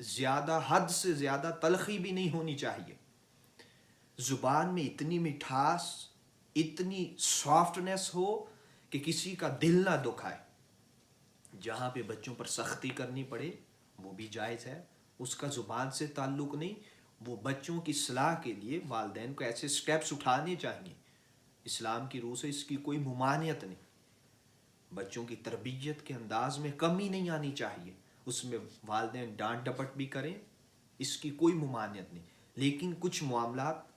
زیادہ حد سے زیادہ تلخی بھی نہیں ہونی چاہیے. زبان میں اتنی مٹھاس، اتنی سافٹنس ہو کہ کسی کا دل نہ دکھائے. جہاں پہ بچوں پر سختی کرنی پڑے وہ بھی جائز ہے، اس کا زبان سے تعلق نہیں. وہ بچوں کی اصلاح کے لیے والدین کو ایسے سٹیپس اٹھانے چاہیے. اسلام کی روح سے اس کی کوئی ممانعت نہیں. بچوں کی تربیت کے انداز میں کمی نہیں آنی چاہیے، اس میں والدین ڈانٹ ڈپٹ بھی کریں، اس کی کوئی ممانعت نہیں. لیکن کچھ معاملات،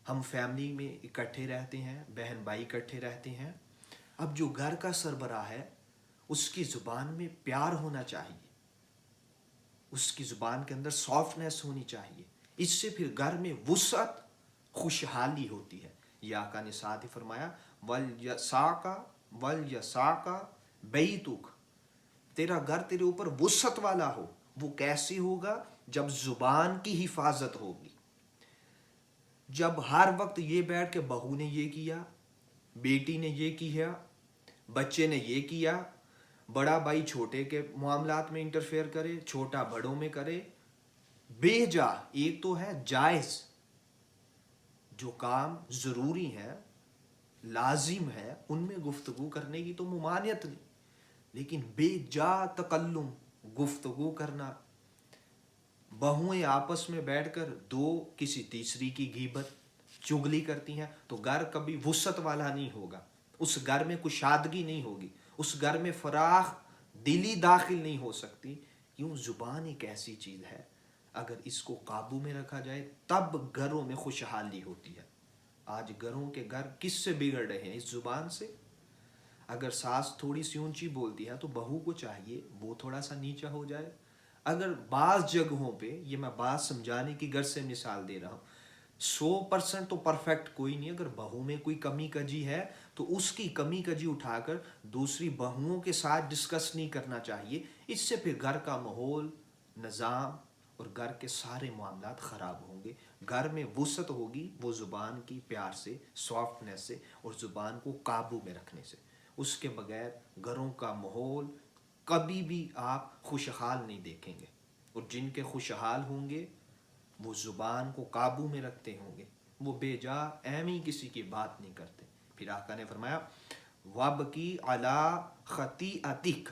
ہم فیملی میں اکٹھے رہتے ہیں، بہن بھائی اکٹھے رہتے ہیں، اب جو گھر کا سربراہ ہے اس کی زبان میں پیار ہونا چاہیے، اس کی زبان کے اندر سافٹنس ہونی چاہیے. اس سے پھر گھر میں وسعت، خوشحالی ہوتی ہے. یہ آقا نے ساتھ ہی فرمایا وَلْيَسَعْكَ بَيْتُكَ، تیرا گھر تیرے اوپر وسعت والا ہو. وہ کیسے ہوگا؟ جب زبان کی حفاظت ہوگی. جب ہر وقت یہ بیٹھ کے بہو نے یہ کیا، بیٹی نے یہ کیا، بچے نے یہ کیا، بڑا بھائی چھوٹے کے معاملات میں انٹرفیئر کرے، چھوٹا بڑوں میں کرے، بے جا. ایک تو ہے جائز، جو کام ضروری ہے، لازم ہے، ان میں گفتگو کرنے کی تو ممانعت نہیں، لیکن بے جا تکلم، گفتگو کرنا. بہویں آپس میں بیٹھ کر دو کسی تیسری کی غیبت، چگلی کرتی ہیں تو گھر کبھی وسعت والا نہیں ہوگا. اس گھر میں کشادگی نہیں ہوگی، اس گھر میں فراخ دلی داخل نہیں ہو سکتی. کیوں؟ زبان ایک ایسی چیز ہے، اگر اس کو قابو میں رکھا جائے تب گھروں میں خوشحالی ہوتی ہے. آج گھروں کے گھر کس سے بگڑ رہے ہیں؟ اس زبان سے. اگر ساس تھوڑی سی اونچی بولتی ہے تو بہو کو چاہیے وہ تھوڑا سا نیچا ہو جائے. اگر بعض جگہوں پہ، یہ میں بات سمجھانے کی غرض سے مثال دے رہا ہوں، 100% تو پرفیکٹ کوئی نہیں. اگر بہو میں کوئی کمی کجی ہے تو اس کی کمی کجی اٹھا کر دوسری بہوؤں کے ساتھ ڈسکس نہیں کرنا چاہیے. اس سے پھر گھر کا ماحول، نظام اور گھر کے سارے معاملات خراب ہوں گے. گھر میں وسعت ہوگی وہ زبان کی پیار سے، سافٹنس سے اور زبان کو قابو میں رکھنے سے. اس کے بغیر گھروں کا ماحول کبھی بھی آپ خوشحال نہیں دیکھیں گے. اور جن کے خوشحال ہوں گے وہ زبان کو قابو میں رکھتے ہوں گے، وہ بے جا اہمی کسی کی بات نہیں کرتے. پھر آقا نے فرمایا وَابْكِي عَلَىٰ خَطِیئَتِکَ،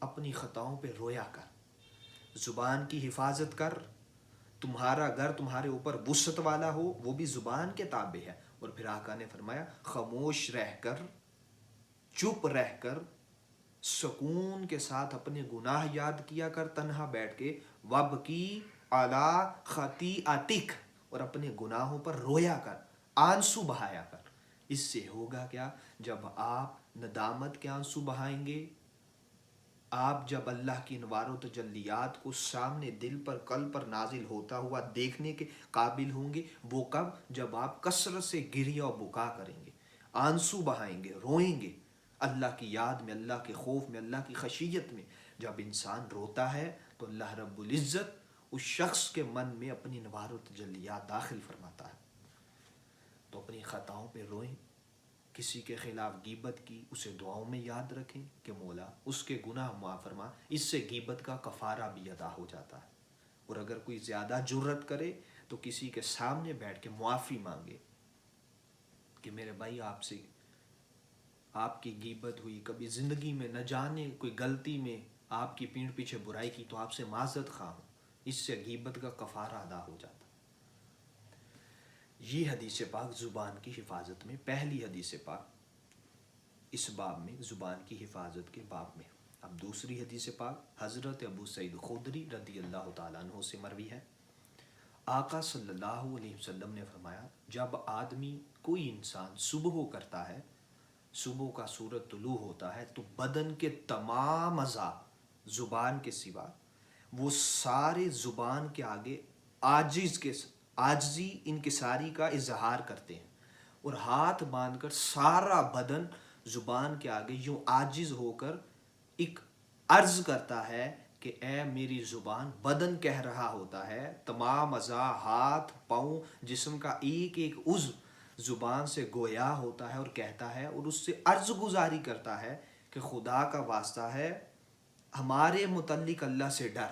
اپنی خطاؤں پہ رویا کر، زبان کی حفاظت کر. تمہارا گھر تمہارے اوپر وسعت والا ہو، وہ بھی زبان کے تابع ہے. اور پھر آقا نے فرمایا خاموش رہ کر، چپ رہ کر، سکون کے ساتھ اپنے گناہ یاد کیا کر تنہا بیٹھ کے. وَابْكِي عَلَىٰ خَطِیئَتِکَ، اور اپنے گناہوں پر رویا کر، آنسو بہایا کر. اس سے ہوگا کیا؟ جب آپ ندامت کے آنسو بہائیں گے، آپ جب اللہ کی انوار و تجلیات کو سامنے دل پر، قلب پر نازل ہوتا ہوا دیکھنے کے قابل ہوں گے. وہ کب؟ جب آپ کثرت سے گریہ و بکا کریں گے، آنسو بہائیں گے، روئیں گے. اللہ کی یاد میں، اللہ کے خوف میں، اللہ کی خشیت میں جب انسان روتا ہے تو اللہ رب العزت اس شخص کے من میں اپنی انوار و تجلیات داخل فرماتا ہے. تو اپنی خطاؤں پہ روئیں. کسی کے خلاف غیبت کی، اسے دعاؤں میں یاد رکھیں کہ مولا اس کے گناہ معاف فرما. اس سے غیبت کا کفارہ بھی ادا ہو جاتا ہے. اور اگر کوئی زیادہ جرت کرے تو کسی کے سامنے بیٹھ کے معافی مانگے کہ میرے بھائی آپ سے آپ کی غیبت ہوئی، کبھی زندگی میں نہ جانے کوئی غلطی میں آپ کی پیٹھ پیچھے برائی کی تو آپ سے معذرت خواہ ہوں. اس سے غیبت کا کفارہ ادا ہو جاتا. یہ حدیث پاک زبان کی حفاظت میں پہلی حدیث پاک اس باب میں، زبان کی حفاظت کے باب میں. اب دوسری حدیث پاک حضرت ابو سعید خدری رضی اللہ تعالیٰ عنہ سے مروی ہے. آقا صلی اللہ علیہ وسلم نے فرمایا جب آدمی، کوئی انسان صبح کرتا ہے، صبح کا سورج طلوع ہوتا ہے تو بدن کے تمام اعضاء زبان کے سوا وہ سارے زبان کے آگے عاجزی انکساری کا اظہار کرتے ہیں، اور ہاتھ باندھ کر سارا بدن زبان کے آگے یوں عاجز ہو کر ایک عرض کرتا ہے کہ اے میری زبان. بدن کہہ رہا ہوتا ہے، تمام اعضاء، ہاتھ، پاؤں، جسم کا ایک ایک عضو زبان سے گویا ہوتا ہے اور کہتا ہے اور اس سے عرض گزاری کرتا ہے کہ خدا کا واسطہ ہے ہمارے متعلق اللہ سے ڈر،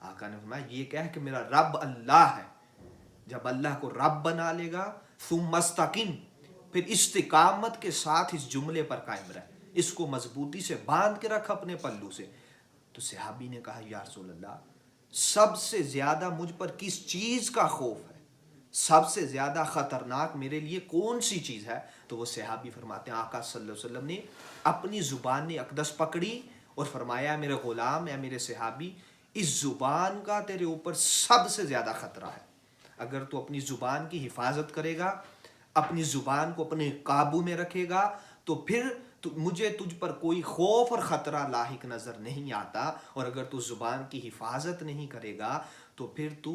آقا نے فرمایا یہ کہہ کہ میرا رب اللہ ہے، جب اللہ کو رب بنا لے گا ثم مستقیم، پھر استقامت کے ساتھ اس جملے پر قائم رہ، اس کو مضبوطی سے باندھ کے رکھ اپنے پلو سے۔ تو صحابی نے کہا یا رسول اللہ سب سے زیادہ مجھ پر کس چیز کا خوف ہے، سب سے زیادہ خطرناک میرے لیے کون سی چیز ہے؟ تو وہ صحابی فرماتے ہیں آقا صلی اللہ علیہ وسلم نے اپنی زبان اقدس پکڑی اور فرمایا میرے غلام یا میرے صحابی، اس زبان کا تیرے اوپر سب سے زیادہ خطرہ ہے۔ اگر تو اپنی زبان کی حفاظت کرے گا، اپنی زبان کو اپنے قابو میں رکھے گا، تو پھر مجھے تجھ پر کوئی خوف اور خطرہ لاحق نظر نہیں آتا، اور اگر تو زبان کی حفاظت نہیں کرے گا تو پھر تو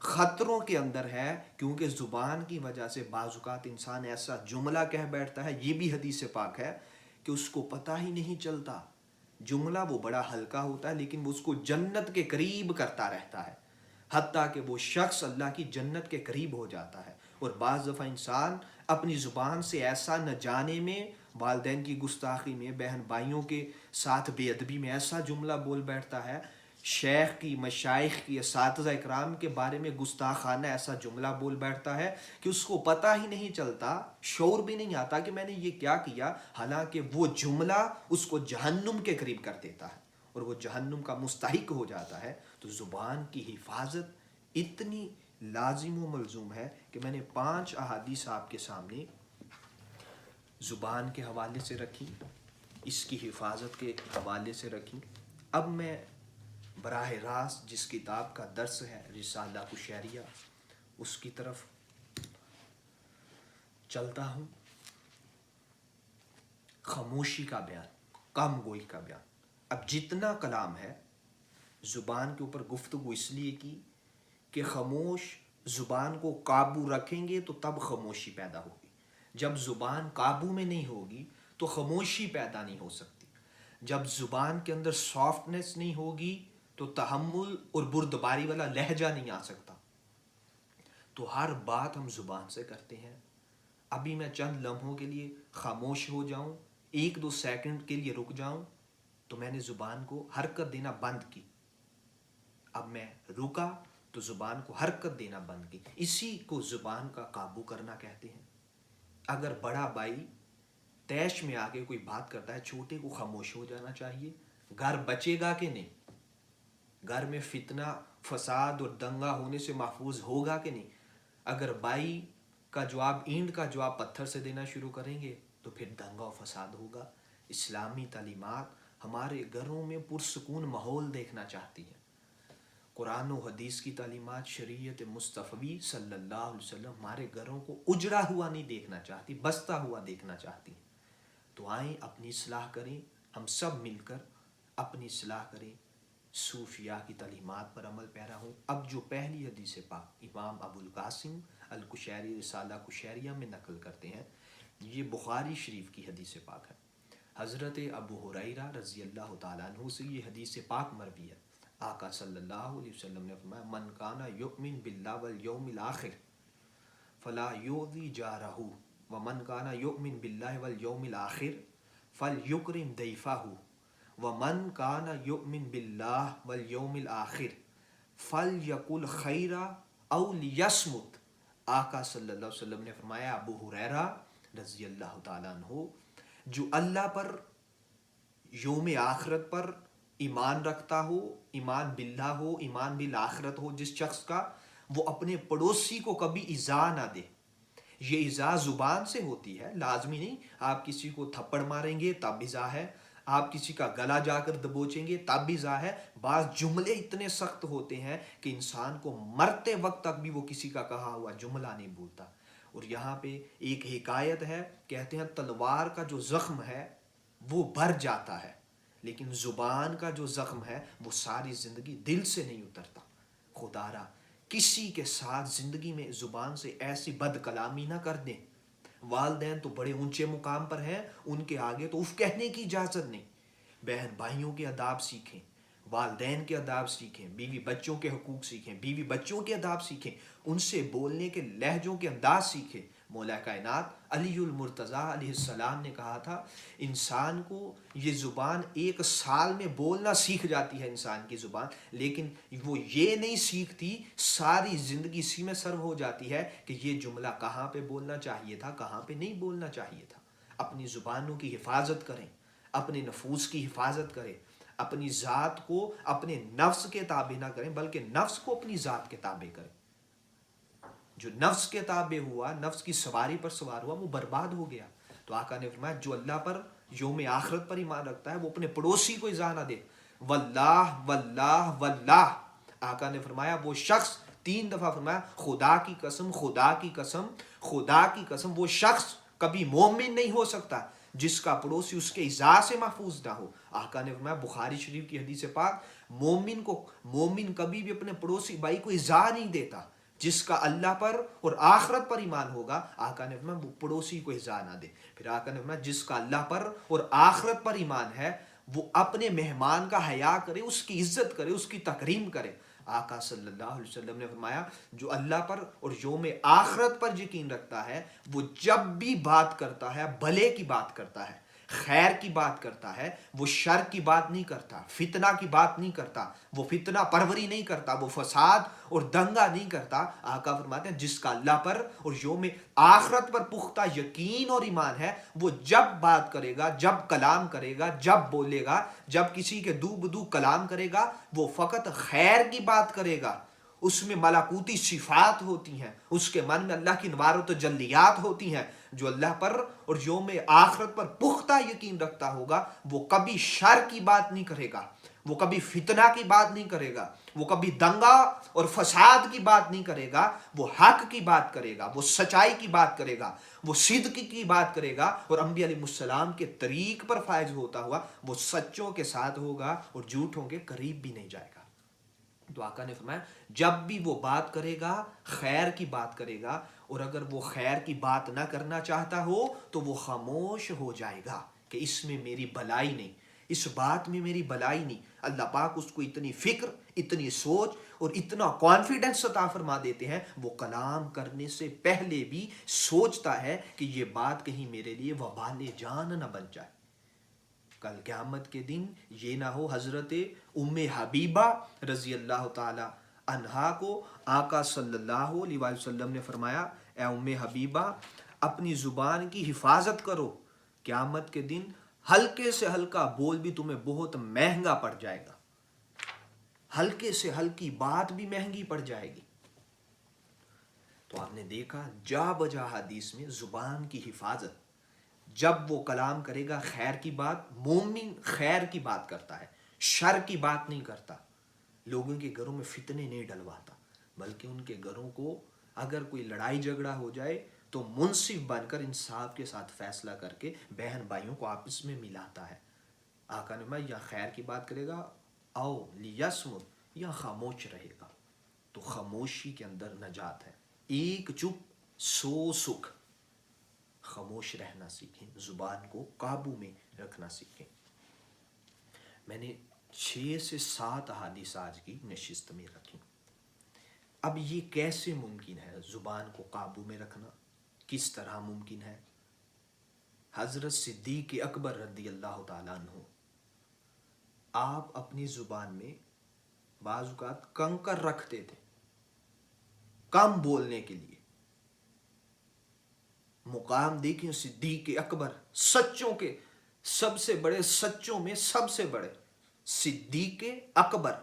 خطروں کے اندر ہے، کیونکہ زبان کی وجہ سے بعض اوقات انسان ایسا جملہ کہہ بیٹھتا ہے، یہ بھی حدیث پاک ہے، کہ اس کو پتہ ہی نہیں چلتا، جملہ وہ بڑا ہلکا ہوتا ہے لیکن وہ اس کو جنت کے قریب کرتا رہتا ہے، حتیٰ کہ وہ شخص اللہ کی جنت کے قریب ہو جاتا ہے۔ اور بعض دفعہ انسان اپنی زبان سے ایسا نہ جانے میں، والدین کی گستاخی میں، بہن بھائیوں کے ساتھ بے ادبی میں ایسا جملہ بول بیٹھتا ہے، شیخ کی، مشائخ کی، اساتذہ اکرام کے بارے میں گستاخانہ ایسا جملہ بول بیٹھتا ہے کہ اس کو پتہ ہی نہیں چلتا، شعور بھی نہیں آتا کہ میں نے یہ کیا کیا، حالانکہ وہ جملہ اس کو جہنم کے قریب کر دیتا ہے اور وہ جہنم کا مستحق ہو جاتا ہے۔ تو زبان کی حفاظت اتنی لازم و ملزوم ہے کہ میں نے 5 احادیث آپ کے سامنے زبان کے حوالے سے رکھی، اس کی حفاظت کے حوالے سے رکھی۔ اب میں براہ راست جس کتاب کا درس ہے رسالہ کشیریہ، اس کی طرف چلتا ہوں۔ خاموشی کا بیان، کم گوئی کا بیان۔ اب جتنا کلام ہے زبان کے اوپر گفتگو اس لیے کی کہ خاموش زبان کو قابو رکھیں گے تو تب خاموشی پیدا ہوگی، جب زبان قابو میں نہیں ہوگی تو خاموشی پیدا نہیں ہو سکتی، جب زبان کے اندر سافٹنس نہیں ہوگی تو تحمل اور بردباری والا لہجہ نہیں آ سکتا۔ تو ہر بات ہم زبان سے کرتے ہیں۔ ابھی میں چند لمحوں کے لیے خاموش ہو جاؤں، 1-2 سیکنڈ کے لیے رک جاؤں، تو میں نے زبان کو حرکت دینا بند کی۔ اب میں رکا تو زبان کو حرکت دینا بند کی۔ اسی کو زبان کا قابو کرنا کہتے ہیں۔ اگر بڑا بھائی طیش میں آ کے کوئی بات کرتا ہے، چھوٹے کو خاموش ہو جانا چاہیے۔ گھر بچے گا کہ نہیں؟ گھر میں فتنہ، فساد اور دنگا ہونے سے محفوظ ہوگا کہ نہیں؟ اگر بھائی کا جواب، اینٹ کا جواب پتھر سے دینا شروع کریں گے تو پھر دنگا و فساد ہوگا۔ اسلامی تعلیمات ہمارے گھروں میں پرسکون ماحول دیکھنا چاہتی ہیں۔ قرآن و حدیث کی تعلیمات، شریعت مصطفی صلی اللہ علیہ وسلم ہمارے گھروں کو اجڑا ہوا نہیں دیکھنا چاہتی، بستا ہوا دیکھنا چاہتی۔ تو آئیں اپنی اصلاح کریں، ہم سب مل کر اپنی اصلاح کریں، صوفیاء کی تعلیمات پر عمل پیرا ہوں۔ اب جو پہلی حدیث پاک امام ابو القاسم القشیری رسالہ کشیریہ میں نقل کرتے ہیں، یہ بخاری شریف کی حدیث پاک ہے۔ حضرت ابو ہریرہ رضی اللہ تعالیٰ عنہ سے یہ حدیث پاک مروی ہے۔ آقا صلی اللہ علیہ وسلم نے فرمایا من کان یؤمن باللہ والیوم الآخر فلا یؤذی جارہ ومن کان یؤمن باللہ والیوم الآخر فلیکرم ضیفہ ومن کان یؤمن باللہ والیوم الآخر فلیقل خیرا او لیصمت۔ آقا صلی اللہ علیہ وسلم نے فرمایا ابو ہریرہ رضی اللہ تعالیٰ عنہ، جو اللہ پر، یوم آخرت پر ایمان رکھتا ہو، ایمان باللہ ہو، ایمان بالآخرت ہو جس شخص کا، وہ اپنے پڑوسی کو کبھی ایذا نہ دے۔ یہ ایذا زبان سے ہوتی ہے، لازمی نہیں آپ کسی کو تھپڑ ماریں گے تب ایذا ہے، آپ کسی کا گلا جا کر دبوچیں گے تب بھی ایذا ہے۔ بعض جملے اتنے سخت ہوتے ہیں کہ انسان کو مرتے وقت تک بھی وہ کسی کا کہا ہوا جملہ نہیں بھولتا۔ اور یہاں پہ ایک حکایت ہے، کہتے ہیں تلوار کا جو زخم ہے وہ بھر جاتا ہے، لیکن زبان کا جو زخم ہے وہ ساری زندگی دل سے نہیں اترتا۔ خدا را کسی کے ساتھ زندگی میں زبان سے ایسی بد کلامی نہ کر دیں۔ والدین تو بڑے اونچے مقام پر ہیں، ان کے آگے تو اف کہنے کی اجازت نہیں۔ بہن بھائیوں کے آداب سیکھیں، والدین کے آداب سیکھیں، بیوی بچوں کے حقوق سیکھیں، بیوی بچوں کے آداب سیکھیں، ان سے بولنے کے لہجوں کے انداز سیکھیں۔ مولا کائنات علی المرتضیٰ علیہ السلام نے کہا تھا انسان کو یہ زبان 1 سال میں بولنا سیکھ جاتی ہے انسان کی زبان، لیکن وہ یہ نہیں سیکھتی، ساری زندگی اسی میں سرو ہو جاتی ہے کہ یہ جملہ کہاں پہ بولنا چاہیے تھا، کہاں پہ نہیں بولنا چاہیے تھا۔ اپنی زبانوں کی حفاظت کریں، اپنے نفوس کی حفاظت کریں، اپنی ذات کو اپنے نفس کے تابع نہ کریں بلکہ نفس کو اپنی ذات کے تابع کریں۔ جو نفس کے تابع ہوا، نفس کی سواری پر سوار ہوا، وہ برباد ہو گیا۔ تو آقا نے فرمایا جو اللہ پر یوم آخرت پر ایمان رکھتا ہے وہ اپنے پڑوسی کو ایذا نہ دے۔ واللہ واللہ واللہ، آقا نے فرمایا وہ شخص 3 دفعہ فرمایا خدا کی قسم خدا کی قسم خدا کی قسم، وہ شخص کبھی مومن نہیں ہو سکتا جس کا پڑوسی اس کے ایذا سے محفوظ نہ ہو۔ آقا نے فرمایا بخاری شریف کی حدیث پاک، مومن کبھی بھی اپنے پڑوسی بھائی کو ایذا نہیں دیتا، جس کا اللہ پر اور آخرت پر ایمان ہوگا آقا نے فرمایا وہ پڑوسی کو ایذا نہ دے۔ پھر آقا نے فرمایا جس کا اللہ پر اور آخرت پر ایمان ہے وہ اپنے مہمان کا حیا کرے، اس کی عزت کرے، اس کی تکریم کرے۔ آقا صلی اللہ علیہ وسلم نے فرمایا جو اللہ پر اور یوم آخرت پر یقین رکھتا ہے وہ جب بھی بات کرتا ہے بھلے کی بات کرتا ہے، خیر کی بات کرتا ہے، وہ شر کی بات نہیں کرتا، فتنہ کی بات نہیں کرتا، وہ فتنہ پروری نہیں کرتا، وہ فساد اور دنگا نہیں کرتا۔ آقا فرماتے ہیں جس کا اللہ پر اور یوم آخرت پر پختہ یقین اور ایمان ہے وہ جب بات کرے گا، جب کلام کرے گا، جب بولے گا، جب کسی کے دو بدو کلام کرے گا وہ فقط خیر کی بات کرے گا۔ اس میں ملکوتی صفات ہوتی ہیں، اس کے من میں اللہ کی انوار و تجلیات ہوتی ہیں۔ جو اللہ پر اور یوم آخرت پر پختہ یقین رکھتا ہوگا وہ کبھی شر کی بات نہیں کرے گا، وہ کبھی فتنہ کی بات نہیں کرے گا، وہ کبھی دنگا اور فساد کی بات نہیں کرے گا، وہ حق کی بات کرے گا، وہ سچائی کی بات کرے گا، وہ صدق کی بات کرے گا، اور انبیاء علیہ السلام کے طریق پر فائز ہوتا ہوا وہ سچوں کے ساتھ ہوگا اور جھوٹوں کے قریب بھی نہیں جائے گا۔ تو آقا نے فرمایا جب بھی وہ بات کرے گا خیر کی بات کرے گا، اور اگر وہ خیر کی بات نہ کرنا چاہتا ہو تو وہ خاموش ہو جائے گا کہ اس میں میری بھلائی نہیں، اس بات میں میری بھلائی نہیں۔ اللہ پاک اس کو اتنی فکر، اتنی سوچ اور اتنا کانفیڈنس عطا فرما دیتے ہیں وہ کلام کرنے سے پہلے بھی سوچتا ہے کہ یہ بات کہیں میرے لیے وبال جان نہ بن جائے۔ کل قیامت کے دن یہ نہ ہو حضرت ام حبیبہ رضی اللہ تعالی عنہا کو آقا صلی اللہ علیہ وآلہ وسلم نے فرمایا اے ام حبیبہ اپنی زبان کی حفاظت کرو، قیامت کے دن ہلکے سے ہلکا بول بھی تمہیں بہت مہنگا پڑ جائے گا، ہلکے سے ہلکی بات بھی مہنگی پڑ جائے گی۔ تو آپ نے دیکھا جا بجا حدیث میں زبان کی حفاظت، جب وہ کلام کرے گا خیر کی بات، مومن خیر کی بات کرتا ہے، شر کی بات نہیں کرتا، لوگوں کے گھروں میں فتنے نہیں ڈلواتا، بلکہ ان کے گھروں کو اگر کوئی لڑائی جھگڑا ہو جائے تو منصف بن کر انصاف کے ساتھ فیصلہ کر کے بہن بھائیوں کو آپس میں ملاتا ہے۔ آقا نے یا خیر کی بات کرے گا او لیسمت، یا خاموش رہے گا۔ تو خاموشی کے اندر نجات ہے، ایک چپ سو سکھ۔ خاموش رہنا سیکھیں، زبان کو قابو میں رکھنا سیکھیں۔ میں نے 6 سے 7 احادیث آج کی نشست میں رکھی۔ اب یہ کیسے ممکن ہے زبان کو قابو میں رکھنا، کس طرح ممکن ہے؟ حضرت صدیق اکبر رضی اللہ تعالیٰ عنہ آپ اپنی زبان میں بعض اوقات کنکر رکھتے تھے کم بولنے کے لیے۔ مقام دیکھیں صدیق اکبر، سچوں کے سب سے بڑے، سچوں میں سب سے بڑے صدیق اکبر،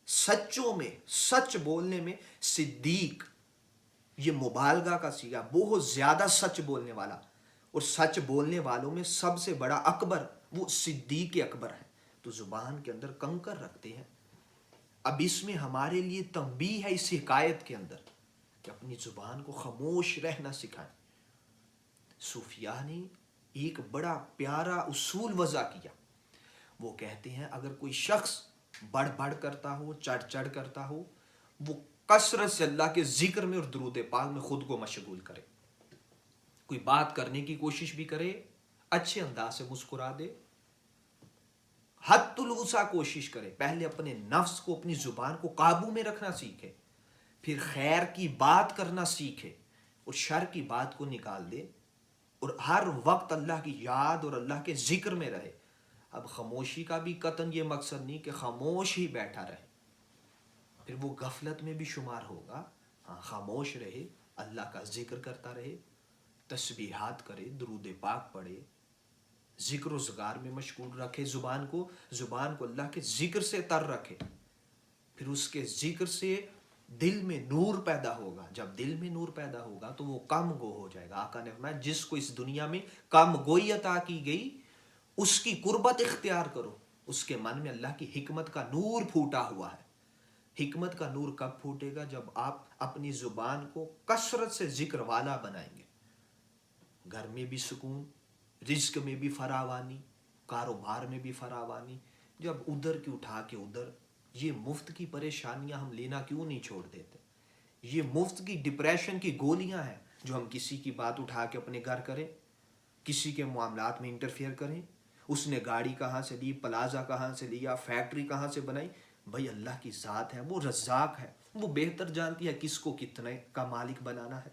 سچوں میں سچ بولنے میں صدیق، یہ مبالغہ کا صیغہ، بہت زیادہ سچ بولنے والا، اور سچ بولنے والوں میں سب سے بڑا اکبر وہ صدیق اکبر ہے۔ تو زبان کے اندر کنکر رکھتے ہیں۔ اب اس میں ہمارے لیے تنبیہ ہے اس حکایت کے اندر کہ اپنی زبان کو خاموش رہنا سکھائیں۔ صوفیاء نے ایک بڑا پیارا اصول وضع کیا، وہ کہتے ہیں اگر کوئی شخص بڑھ بڑھ کرتا ہو، چڑھ چڑھ کرتا ہو، وہ کثرت سے اللہ کے ذکر میں اور درود پاک میں خود کو مشغول کرے۔ کوئی بات کرنے کی کوشش بھی کرے، اچھے انداز سے مسکرا دے، حد الوسع کوشش کرے، پہلے اپنے نفس کو، اپنی زبان کو قابو میں رکھنا سیکھے، پھر خیر کی بات کرنا سیکھے، اور شر کی بات کو نکال دے اور ہر وقت اللہ کی یاد اور اللہ کے ذکر میں رہے. اب خاموشی کا بھی قطعاً یہ مقصد نہیں کہ خاموش ہی بیٹھا رہے، پھر وہ غفلت میں بھی شمار ہوگا. ہاں، خاموش رہے، اللہ کا ذکر کرتا رہے، تسبیحات کرے، درود پاک پڑھے، ذکر و ذکار میں مشغول رکھے زبان کو اللہ کے ذکر سے تر رکھے. پھر اس کے ذکر سے دل میں نور پیدا ہوگا. جب دل میں نور پیدا ہوگا تو وہ کم گو ہو جائے گا. آقا نے فرمایا جس کو اس دنیا میں کم گوئی عطا کی گئی اس کی قربت اختیار کرو. اس کے من میں اللہ کی حکمت کا نور پھوٹا ہوا ہے. حکمت کا نور کب پھوٹے گا؟ جب آپ اپنی زبان کو کثرت سے ذکر والا بنائیں گے. گھر میں بھی سکون، رزق میں بھی فراوانی، کاروبار میں بھی فراوانی. جب ادھر کی اٹھا کے ادھر، یہ مفت کی پریشانیاں ہم لینا کیوں نہیں چھوڑ دیتے؟ یہ مفت کی ڈپریشن کی گولیاں ہیں جو ہم کسی کی بات اٹھا کے اپنے گھر کریں، کسی کے معاملات میں انٹرفیئر کریں. اس نے گاڑی کہاں سے لی، پلازا کہاں سے لیا، فیکٹری کہاں سے بنائی. بھائی اللہ کی ذات ہے، وہ رزاق ہے، وہ بہتر جانتی ہے کس کو کتنے کا مالک بنانا ہے.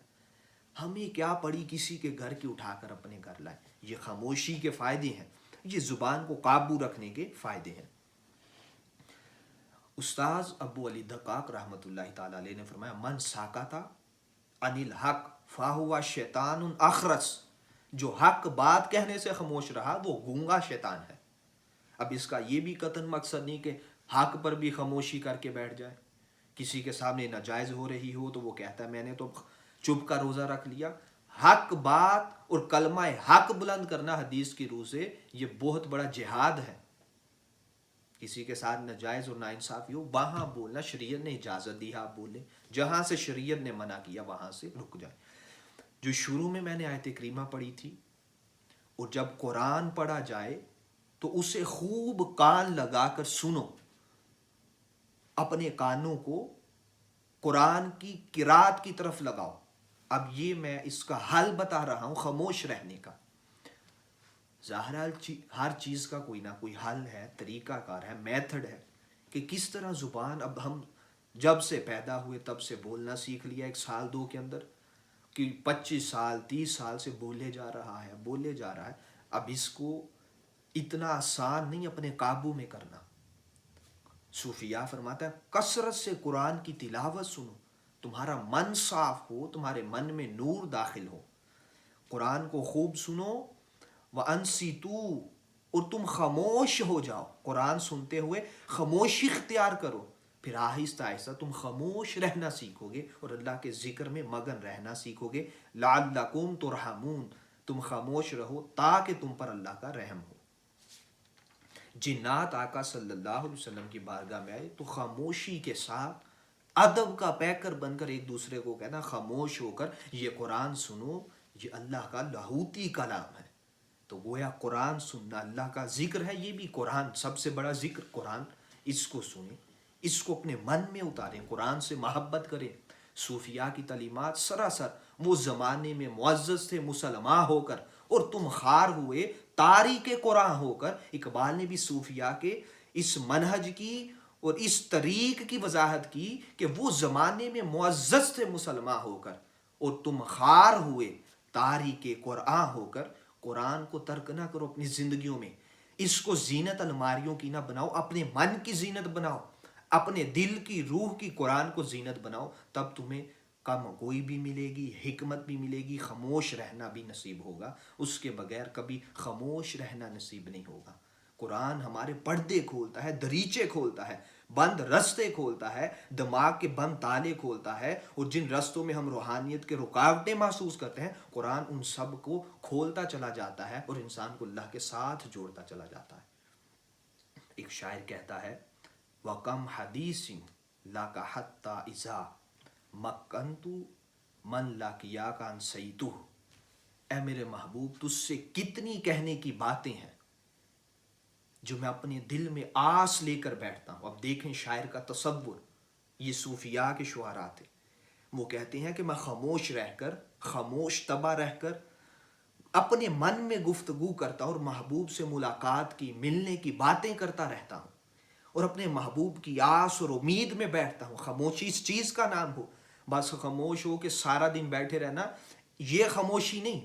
ہمیں کیا پڑی کسی کے گھر کی اٹھا کر اپنے گھر لائے. یہ خاموشی کے فائدے ہیں، یہ زبان کو قابو رکھنے کے فائدے ہیں. استاذ ابو علی دقاق رحمۃ اللہ تعالی علیہ نے فرمایا من ساکتا عن الحق فاہوا شیطان اخرس. جو حق بات کہنے سے خاموش رہا وہ گونگا شیطان ہے. اب اس کا یہ بھی قطعاً مقصد نہیں کہ حق پر بھی خاموشی کر کے بیٹھ جائے. کسی کے سامنے ناجائز ہو رہی ہو تو وہ کہتا ہے میں نے تو چپ کا روزہ رکھ لیا. حق بات اور کلمہ حق بلند کرنا حدیث کی روح سے یہ بہت بڑا جہاد ہے. کسی کے ساتھ ناجائز اور ناانصافی ہو وہاں بولنا شریعت نے اجازت دی ہے آپ بولیں. جہاں سے شریعت نے منع کیا وہاں سے رک جائے. جو شروع میں نے آیت کریمہ پڑھی تھی، اور جب قرآن پڑھا جائے تو اسے خوب کان لگا کر سنو. اپنے کانوں کو قرآن کی قرات کی طرف لگاؤ. اب یہ میں اس کا حل بتا رہا ہوں خاموش رہنے کا. ظاہر ہر چیز کا کوئی نہ کوئی حل ہے، طریقہ کار ہے، میتھڈ ہے کہ کس طرح زبان. اب ہم جب سے پیدا ہوئے تب سے بولنا سیکھ لیا، 1 سال 2 کے اندر، کہ 25 سال 30 سال سے بولے جا رہا ہے. اب اس کو اتنا آسان نہیں اپنے قابو میں کرنا. صوفیاء فرماتا ہے کثرت سے قرآن کی تلاوت سنو، تمہارا من صاف ہو، تمہارے من میں نور داخل ہو. قرآن کو خوب سنو وَأَنصِتُوا، اور تم خاموش ہو جاؤ. قرآن سنتے ہوئے خاموشی اختیار کرو. پھر آہستہ آہستہ تم خاموش رہنا سیکھو گے اور اللہ کے ذکر میں مگن رہنا سیکھو گے. لَعَلَّكُمْ تُرْحَمُونَ، تم خاموش رہو تاکہ تم پر اللہ کا رحم ہو. جنات آقا صلی اللہ علیہ وسلم کی بارگاہ میں آئے تو خاموشی کے ساتھ ادب کا پیکر بن کر ایک دوسرے کو کہنا خاموش ہو کر یہ قرآن سنو، یہ اللہ کا لاہوتی کلام ہے. تو گویا قرآن سننا اللہ کا ذکر ہے. یہ بھی قرآن سب سے بڑا ذکر قرآن. اس کو سنیں، اس کو اپنے من میں اتاریں، قرآن سے محبت کریں. صوفیاء کی تعلیمات سراسر وہ زمانے میں معزز تھے مسلمان ہو کر، اور تم خار ہوئے تاریک قرآن ہو کر. اقبال نے بھی صوفیاء کے اس منہج کی اور اس طریق کی وضاحت کی کہ وہ زمانے میں معزز تھے مسلمان ہو کر، اور تم خار ہوئے تاریک قرآن ہو کر. قرآن کو ترک نہ کرو اپنی زندگیوں میں. اس کو زینت الماریوں کی نہ بناؤ، اپنے من کی زینت بناؤ، اپنے دل کی روح کی قرآن کو زینت بناؤ. تب تمہیں کم گوئی بھی ملے گی، حکمت بھی ملے گی، خاموش رہنا بھی نصیب ہوگا. اس کے بغیر کبھی خاموش رہنا نصیب نہیں ہوگا. قرآن ہمارے پردے کھولتا ہے، دریچے کھولتا ہے، بند رستے کھولتا ہے، دماغ کے بند تالے کھولتا ہے. اور جن رستوں میں ہم روحانیت کے رکاوٹیں محسوس کرتے ہیں قرآن ان سب کو کھولتا چلا جاتا ہے اور انسان کو اللہ کے ساتھ جوڑتا چلا جاتا ہے. ایک شاعر کہتا ہے وَقَمْ حَدِيثٍ لَكَ حَتَّى إِذَا مَكَّنْتُ مَنْ لَكِيَاكَ أَنْسَيْتُهُ. اے میرے محبوب تجھ سے کتنی کہنے کی باتیں ہیں جو میں اپنے دل میں آس لے کر بیٹھتا ہوں. اب دیکھیں شاعر کا تصور. یہ صوفیاء کے شعراء تھے. وہ کہتے ہیں کہ میں خاموش رہ کر، خاموش طبع رہ کر اپنے من میں گفتگو کرتا ہوں اور محبوب سے ملاقات کی، ملنے کی باتیں کرتا رہتا ہوں، اور اپنے محبوب کی آس اور امید میں بیٹھتا ہوں. خاموشی اس چیز کا نام ہو. بس خاموش ہو کہ سارا دن بیٹھے رہنا، یہ خاموشی نہیں.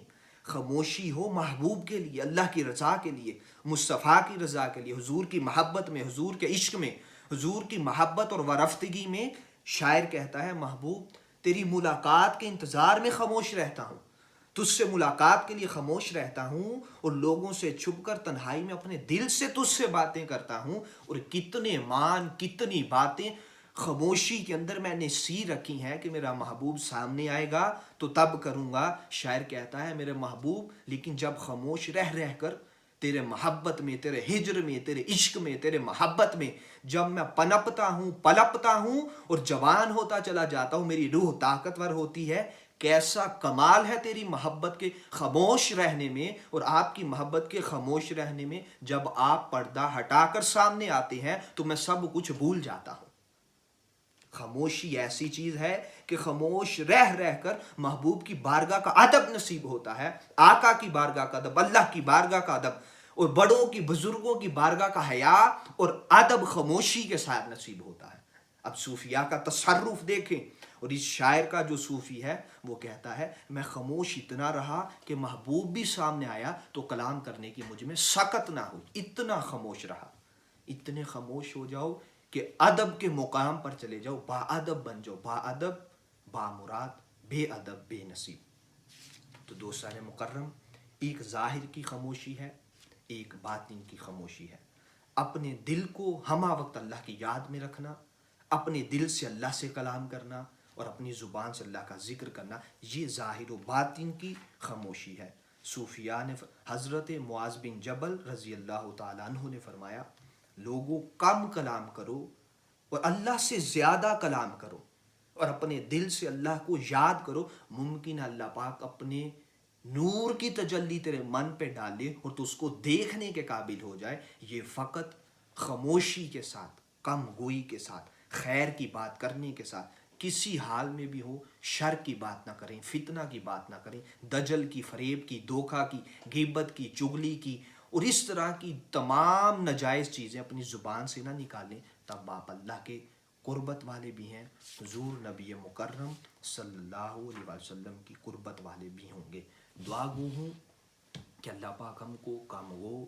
خاموشی ہو محبوب کے لیے، اللہ کی رضا کے لیے، مصطفیٰ کی رضا کے لیے، حضور کی محبت میں، حضور کے عشق میں، حضور کی محبت اور ورفتگی میں. شاعر کہتا ہے محبوب تیری ملاقات کے انتظار میں خاموش رہتا ہوں، تجھ سے ملاقات کے لیے خاموش رہتا ہوں، اور لوگوں سے چھپ کر تنہائی میں اپنے دل سے تجھ سے باتیں کرتا ہوں. اور کتنے مان، کتنی باتیں خاموشی کے اندر میں نے سی رکھی ہیں کہ میرا محبوب سامنے آئے گا تو تب کروں گا. شاعر کہتا ہے میرے محبوب لیکن جب خاموش رہ رہ کر تیرے محبت میں، تیرے ہجر میں، تیرے عشق میں، تیرے محبت میں جب میں پنپتا ہوں، پلپتا ہوں اور جوان ہوتا چلا جاتا ہوں، میری روح طاقتور ہوتی ہے. کیسا کمال ہے تیری محبت کے خاموش رہنے میں اور آپ کی محبت کے خاموش رہنے میں. جب آپ پردہ ہٹا کر سامنے آتے ہیں تو میں سب کچھ بھول جاتا ہوں. خاموشی ایسی چیز ہے کہ خاموش رہ رہ کر محبوب کی بارگاہ کا ادب نصیب ہوتا ہے، آقا کی بارگاہ کا ادب، اللہ کی بارگاہ کا ادب، اور بڑوں کی، بزرگوں کی بارگاہ کا حیا اور ادب خاموشی کے ساتھ نصیب ہوتا ہے. اب صوفیاء کا تصرف دیکھیں، اور اس شاعر کا جو صوفی ہے وہ کہتا ہے میں خاموش اتنا رہا کہ محبوب بھی سامنے آیا تو کلام کرنے کی مجھ میں سکت نہ ہوئی، اتنا خاموش رہا. اتنے خاموش ہو جاؤ کہ ادب کے مقام پر چلے جاؤ، با ادب بن جاؤ، با ادب با مراد، بے ادب بے نصیب. تو دوستان مکرم، ایک ظاہر کی خاموشی ہے، ایک باطن کی خاموشی ہے. اپنے دل کو ہمہ وقت اللہ کی یاد میں رکھنا، اپنے دل سے اللہ سے کلام کرنا اور اپنی زبان سے اللہ کا ذکر کرنا، یہ ظاہر و باطن کی خاموشی ہے. صوفیاء نے، حضرت معاذ بن جبل رضی اللہ تعالیٰ عنہ نے فرمایا لوگوں کم کلام کرو اور اللہ سے زیادہ کلام کرو اور اپنے دل سے اللہ کو یاد کرو، ممکن ہے اللہ پاک اپنے نور کی تجلی تیرے من پہ ڈالے اور تو اس کو دیکھنے کے قابل ہو جائے. یہ فقط خاموشی کے ساتھ، کم گوئی کے ساتھ، خیر کی بات کرنے کے ساتھ، کسی حال میں بھی ہو شر کی بات نہ کریں، فتنہ کی بات نہ کریں، دجل کی، فریب کی، دھوکہ کی، غیبت کی، چغلی کی اور اس طرح کی تمام ناجائز چیزیں اپنی زبان سے نہ نکالیں. تب آپ اللہ کے قربت والے بھی ہیں، حضور نبی مکرم صلی اللہ علیہ وسلم کی قربت والے بھی ہوں گے. دعا گو ہوں کہ اللہ پاک ہم کو کم گو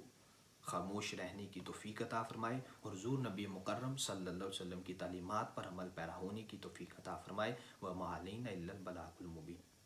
خاموش رہنے کی توفیق عطا فرمائے اور حضور نبی مکرم صلی اللہ علیہ وسلم کی تعلیمات پر عمل پیرا ہونے کی توفیق عطا فرمائے. وما علینا الا البلاغ المبین.